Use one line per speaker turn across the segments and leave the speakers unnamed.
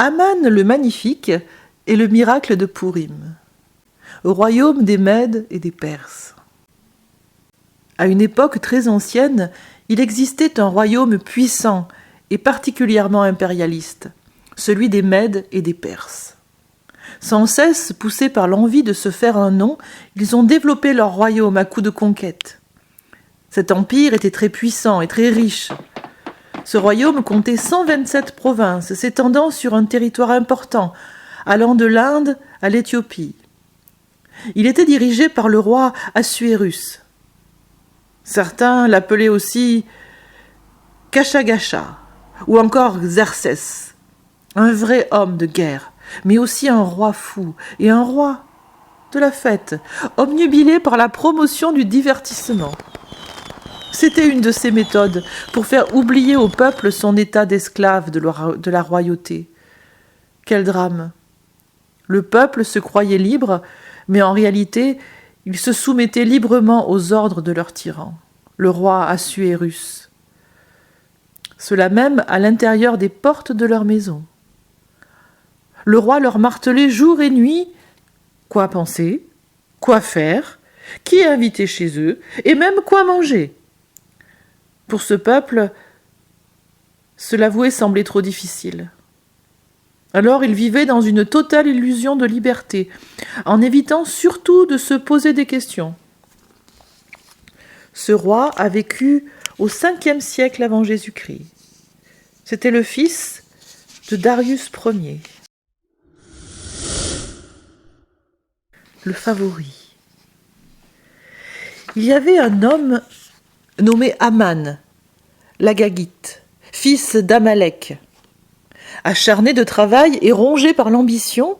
Aman le Magnifique est le miracle de Pourim, au royaume des Mèdes et des Perses. À une époque très ancienne, il existait un royaume puissant et particulièrement impérialiste, celui des Mèdes et des Perses. Sans cesse poussés par l'envie de se faire un nom, ils ont développé leur royaume à coups de conquêtes. Cet empire était très puissant et très riche. Ce royaume comptait 127 provinces, s'étendant sur un territoire important, allant de l'Inde à l'Éthiopie. Il était dirigé par le roi Assuérus. Certains l'appelaient aussi Kashagasha ou encore Xerxès, un vrai homme de guerre, mais aussi un roi fou et un roi de la fête, obnubilé par la promotion du divertissement. C'était une de ses méthodes pour faire oublier au peuple son état d'esclave de la royauté. Quel drame! Le peuple se croyait libre, mais en réalité, il se soumettait librement aux ordres de leur tyran, le roi Assuérus. Cela même à l'intérieur des portes de leur maison. Le roi leur martelait jour et nuit quoi penser, quoi faire, qui inviter chez eux, et même quoi manger. Pour ce peuple, se l'avouer semblait trop difficile. Alors il vivait dans une totale illusion de liberté, en évitant surtout de se poser des questions. Ce roi a vécu au 5e siècle avant Jésus-Christ. C'était le fils de Darius Ier. Le favori. Il y avait un homme nommé Aman, l'Agagite, fils d'Amalek. Acharné de travail et rongé par l'ambition,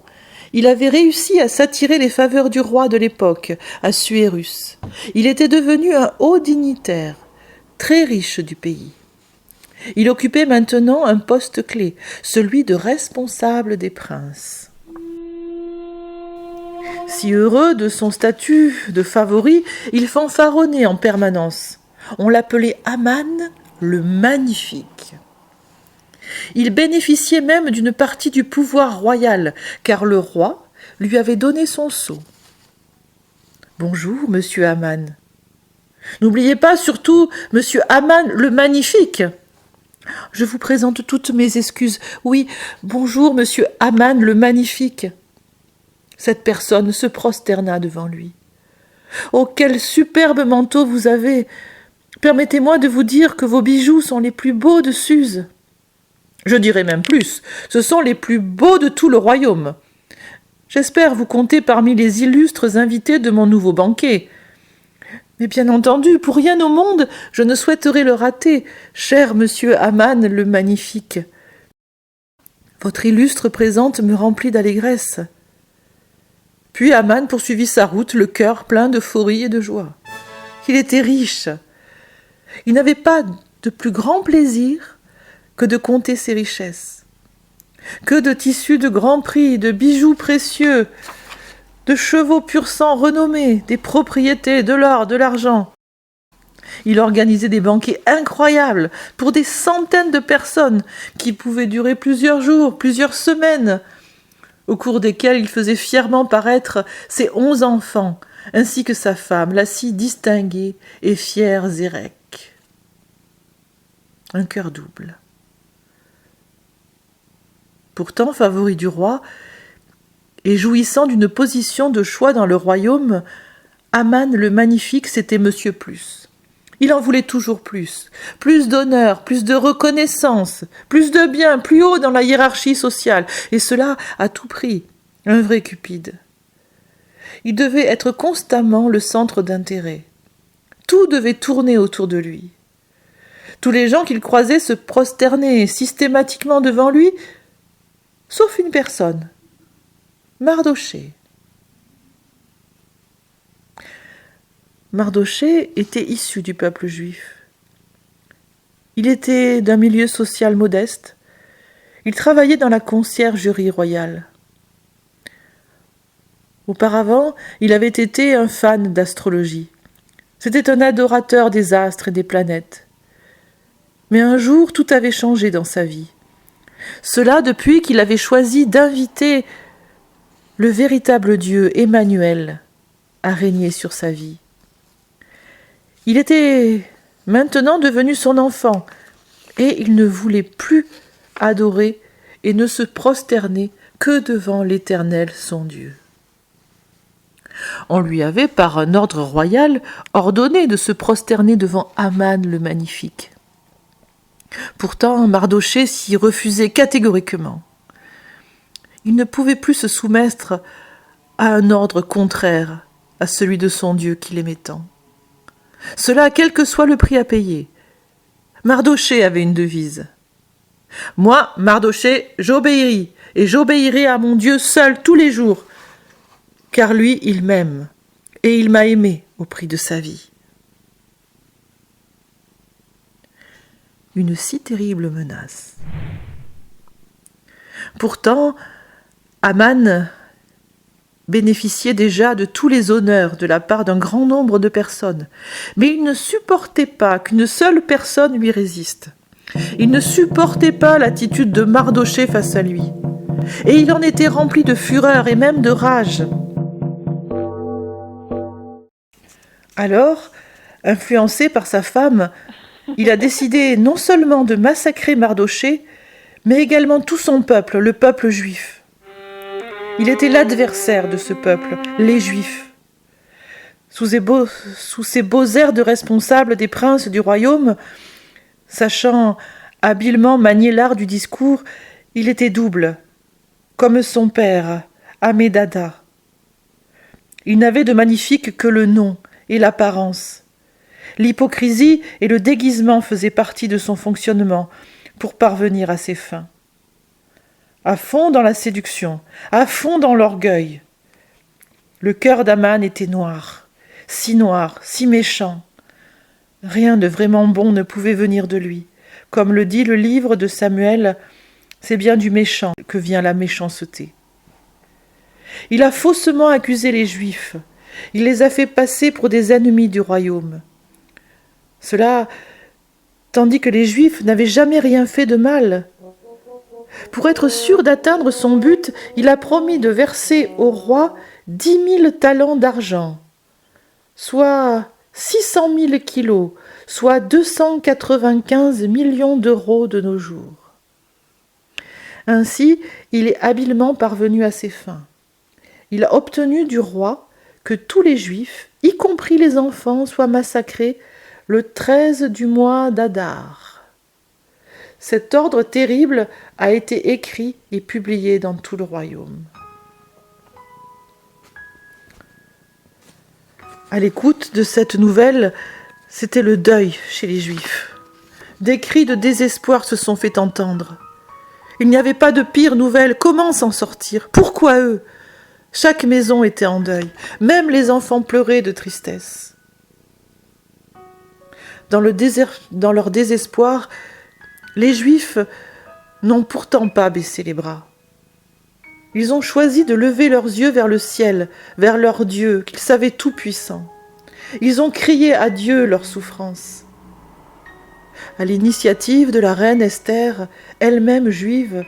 il avait réussi à s'attirer les faveurs du roi de l'époque, Assuérus. Il était devenu un haut dignitaire, très riche du pays. Il occupait maintenant un poste clé, celui de responsable des princes. Si heureux de son statut de favori, il fanfaronnait en permanence. On l'appelait Aman le Magnifique. Il bénéficiait même d'une partie du pouvoir royal, car le roi lui avait donné son sceau. « Bonjour, monsieur Aman. N'oubliez pas surtout monsieur Aman le Magnifique. Je vous présente toutes mes excuses. Oui, bonjour, monsieur Aman le Magnifique. » Cette personne se prosterna devant lui. « Oh, quel superbe manteau vous avez! Permettez-moi de vous dire que vos bijoux sont les plus beaux de Suse. Je dirais même plus, ce sont les plus beaux de tout le royaume. J'espère vous compter parmi les illustres invités de mon nouveau banquet. Mais bien entendu, pour rien au monde, je ne souhaiterais le rater, cher monsieur Aman le Magnifique. Votre illustre présente me remplit d'allégresse. » Puis Aman poursuivit sa route, le cœur plein d'euphorie et de joie. Il était riche. Il n'avait pas de plus grand plaisir que de compter ses richesses. Que de tissus de grand prix, de bijoux précieux, de chevaux pur sang renommés, des propriétés, de l'or, de l'argent. Il organisait des banquets incroyables pour des centaines de personnes qui pouvaient durer plusieurs jours, plusieurs semaines, au cours desquels il faisait fièrement paraître ses 11 enfants, ainsi que sa femme, la si distinguée et fière Zérek. Un cœur double. Pourtant, favori du roi, et jouissant d'une position de choix dans le royaume, Aman le Magnifique, c'était Monsieur Plus. Il en voulait toujours plus d'honneur, plus de reconnaissance, plus de biens, plus haut dans la hiérarchie sociale, et cela à tout prix, un vrai Cupide. Il devait être constamment le centre d'intérêt. Tout devait tourner autour de lui. Tous les gens qu'il croisait se prosternaient systématiquement devant lui, sauf une personne, Mardochée. Mardochée était issu du peuple juif. Il était d'un milieu social modeste. Il travaillait dans la conciergerie royale. Auparavant, il avait été un fan d'astrologie. C'était un adorateur des astres et des planètes. Mais un jour, tout avait changé dans sa vie. Cela depuis qu'il avait choisi d'inviter le véritable Dieu, Emmanuel, à régner sur sa vie. Il était maintenant devenu son enfant, et il ne voulait plus adorer et ne se prosterner que devant l'Éternel son Dieu. On lui avait, par un ordre royal, ordonné de se prosterner devant Aman le Magnifique. Pourtant, Mardochée s'y refusait catégoriquement. Il ne pouvait plus se soumettre à un ordre contraire à celui de son Dieu qu'il aimait tant. Cela, quel que soit le prix à payer. Mardochée avait une devise. « Moi, Mardochée, j'obéirai, et j'obéirai à mon Dieu seul tous les jours, car lui, il m'aime, et il m'a aimé au prix de sa vie. » Une si terrible menace. Pourtant, Aman bénéficiait déjà de tous les honneurs de la part d'un grand nombre de personnes, mais il ne supportait pas qu'une seule personne lui résiste. Il ne supportait pas l'attitude de Mardochée face à lui, et il en était rempli de fureur et même de rage. Alors, influencé par sa femme, il a décidé non seulement de massacrer Mardochée, mais également tout son peuple, le peuple juif. Il était l'adversaire de ce peuple, les Juifs. Sous ces beaux airs de responsable des princes du royaume, sachant habilement manier l'art du discours, il était double, comme son père, Amédada. Il n'avait de magnifique que le nom et l'apparence. L'hypocrisie et le déguisement faisaient partie de son fonctionnement pour parvenir à ses fins. À fond dans la séduction, à fond dans l'orgueil. Le cœur d'Aman était noir, si méchant. Rien de vraiment bon ne pouvait venir de lui. Comme le dit le livre de Samuel, c'est bien du méchant que vient la méchanceté. Il a faussement accusé les Juifs. Il les a fait passer pour des ennemis du royaume. Cela, tandis que les Juifs n'avaient jamais rien fait de mal. Pour être sûr d'atteindre son but, il a promis de verser au roi 10 000 talents d'argent, soit 600 000 kilos, soit 295 millions d'euros de nos jours. Ainsi, il est habilement parvenu à ses fins. Il a obtenu du roi que tous les Juifs, y compris les enfants, soient massacrés le 13 du mois d'Adar. Cet ordre terrible a été écrit et publié dans tout le royaume. À l'écoute de cette nouvelle, c'était le deuil chez les Juifs. Des cris de désespoir se sont fait entendre. Il n'y avait pas de pire nouvelle. Comment s'en sortir? Pourquoi eux? Chaque maison était en deuil. Même les enfants pleuraient de tristesse. Dans leur désespoir, les Juifs n'ont pourtant pas baissé les bras. Ils ont choisi de lever leurs yeux vers le ciel, vers leur Dieu, qu'ils savaient tout-puissant. Ils ont crié à Dieu leur souffrance. À l'initiative de la reine Esther, elle-même juive,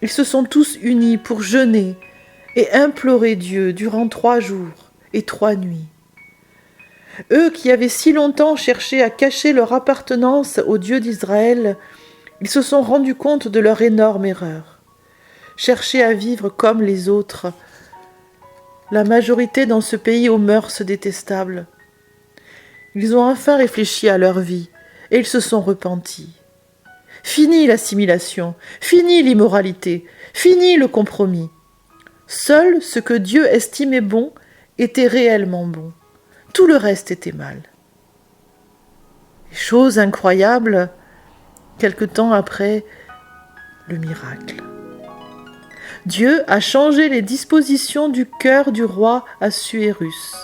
ils se sont tous unis pour jeûner et implorer Dieu durant 3 jours et 3 nuits. Eux qui avaient si longtemps cherché à cacher leur appartenance au Dieu d'Israël, ils se sont rendus compte de leur énorme erreur. Chercher à vivre comme les autres, la majorité dans ce pays aux mœurs détestables. Ils ont enfin réfléchi à leur vie et ils se sont repentis. Fini l'assimilation, fini l'immoralité, fini le compromis. Seul ce que Dieu estimait bon était réellement bon. Tout le reste était mal. Chose incroyable, quelque temps après le miracle. Dieu a changé les dispositions du cœur du roi Assuérus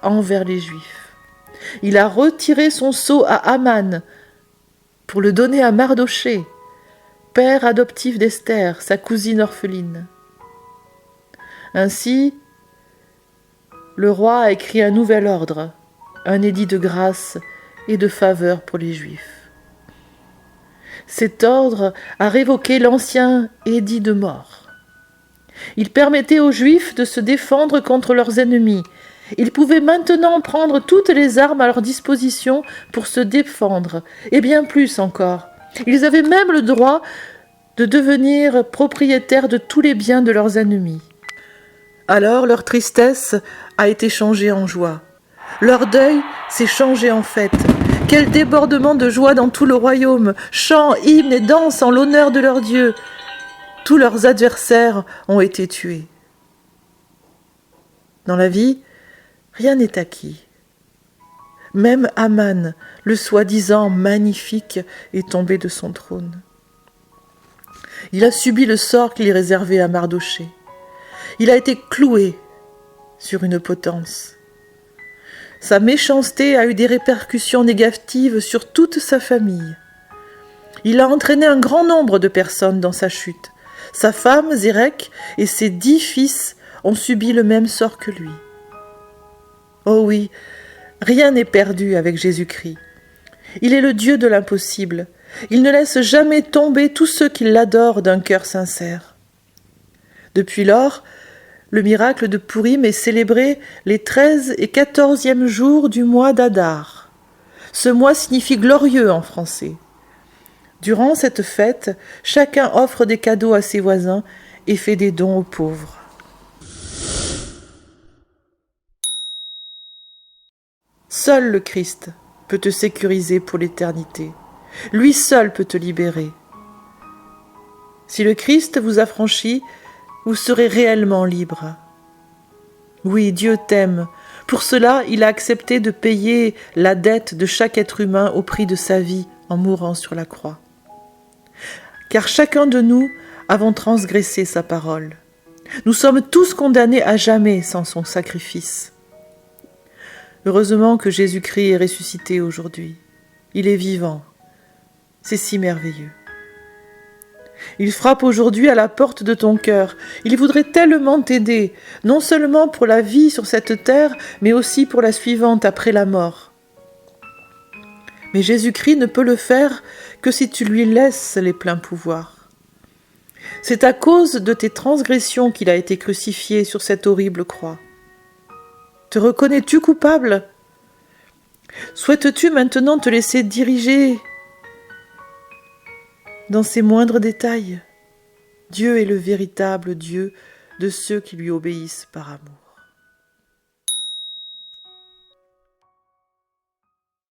envers les Juifs. Il a retiré son sceau à Aman pour le donner à Mardochée, père adoptif d'Esther, sa cousine orpheline. Ainsi, le roi a écrit un nouvel ordre, un édit de grâce et de faveur pour les Juifs. Cet ordre a révoqué l'ancien édit de mort. Il permettait aux Juifs de se défendre contre leurs ennemis. Ils pouvaient maintenant prendre toutes les armes à leur disposition pour se défendre, et bien plus encore. Ils avaient même le droit de devenir propriétaires de tous les biens de leurs ennemis. Alors leur tristesse a été changée en joie. Leur deuil s'est changé en fête. Quel débordement de joie dans tout le royaume! Chants, hymnes et danses en l'honneur de leur Dieu. Tous leurs adversaires ont été tués. Dans la vie, rien n'est acquis. Même Aman, le soi-disant magnifique, est tombé de son trône. Il a subi le sort qu'il réservait à Mardochée. Il a été cloué sur une potence. Sa méchanceté a eu des répercussions négatives sur toute sa famille. Il a entraîné un grand nombre de personnes dans sa chute. Sa femme, Zérech, et ses 10 fils ont subi le même sort que lui. Oh oui, rien n'est perdu avec Jésus-Christ. Il est le Dieu de l'impossible. Il ne laisse jamais tomber tous ceux qui l'adorent d'un cœur sincère. Depuis lors, le miracle de Pourim est célébré les 13 et 14e jours du mois d'Adar. Ce mois signifie glorieux en français. Durant cette fête, chacun offre des cadeaux à ses voisins et fait des dons aux pauvres. Seul le Christ peut te sécuriser pour l'éternité. Lui seul peut te libérer. Si le Christ vous affranchit, vous serez réellement libre. Oui, Dieu t'aime. Pour cela, il a accepté de payer la dette de chaque être humain au prix de sa vie en mourant sur la croix. Car chacun de nous avons transgressé sa parole. Nous sommes tous condamnés à jamais sans son sacrifice. Heureusement que Jésus-Christ est ressuscité aujourd'hui. Il est vivant. C'est si merveilleux. Il frappe aujourd'hui à la porte de ton cœur. Il voudrait tellement t'aider, non seulement pour la vie sur cette terre, mais aussi pour la suivante après la mort. Mais Jésus-Christ ne peut le faire que si tu lui laisses les pleins pouvoirs. C'est à cause de tes transgressions qu'il a été crucifié sur cette horrible croix. Te reconnais-tu coupable? Souhaites-tu maintenant te laisser diriger dans ses moindres détails? Dieu est le véritable Dieu de ceux qui lui obéissent par amour.